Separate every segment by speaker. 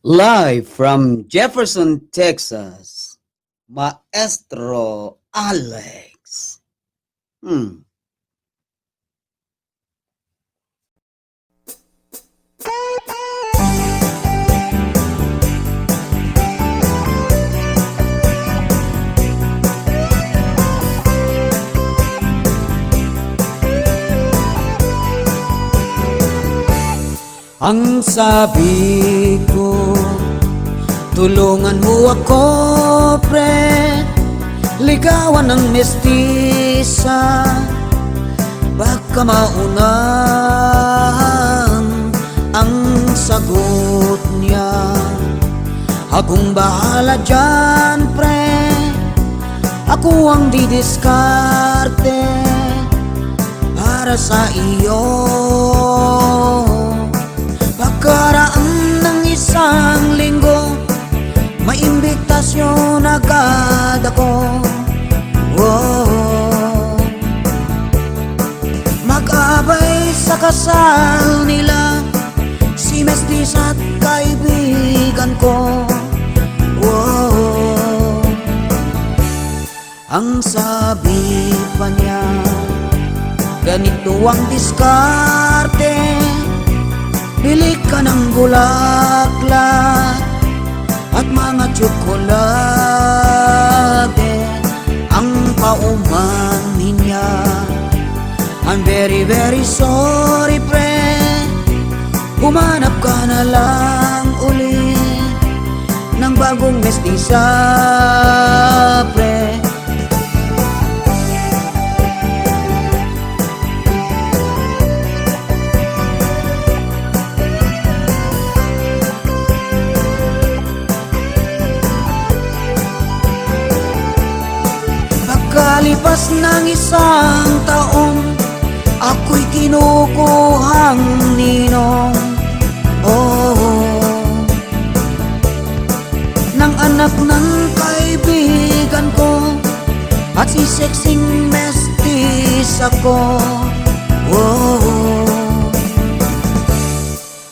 Speaker 1: Live from Jefferson, Texas, Maestro Alex. Ang sabi ko, tulungan mo ako, pre, ligawan ng mestisa. Baka maunahan ang sagot niya. Akong bahala dyan, pre, ako ang didiskarte para sa iyo. Pagkaraan ng isang linggo, may imbitasyon agad ako. Mag-abay sa kasal nila, si Mestiza at kaibigan ko. Ang sabi pa niya, ganito ang diskarte: bili ka ng bulaklak at mga tsokolate. Ang paumanhin niya, I'm very very sorry, pre, humanap ka na lang uli ng bagong mestiza, pre. Kalipas ng isang taon, ako'y kinukuhang ninong ng anak ng kaibigan ko at si sexing mestiza ko.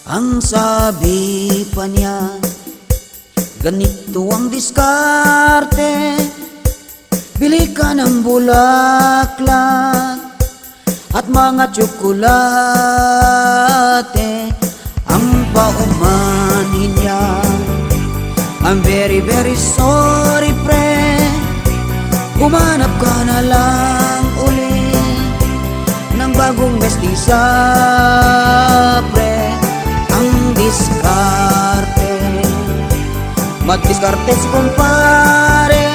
Speaker 1: Ang sabi pa niya, ganito ang diskarte: bili ka ng bulaklak at mga tsokolate. Ang paumanhin niya, I'm very very sorry, pre, humanap ka na lang uli ng bagong mestiza, pre. Ang diskarte, magdiskarte si kumpare,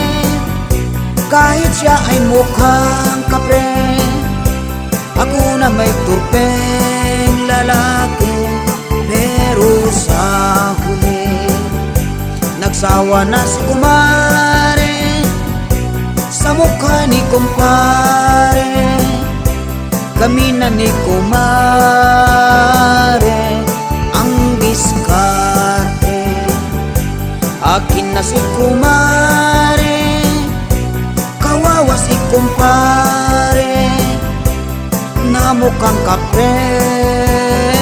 Speaker 1: kahit siya ay mukhang kapre. Ako na may turpeng lalaki, pero sa huli nagsawa na si kumare sa mukha ni kumpare. Kami na ni kumare ang diskarte, akin na si kumare. Kawawa si kumpare na mukhang kapre.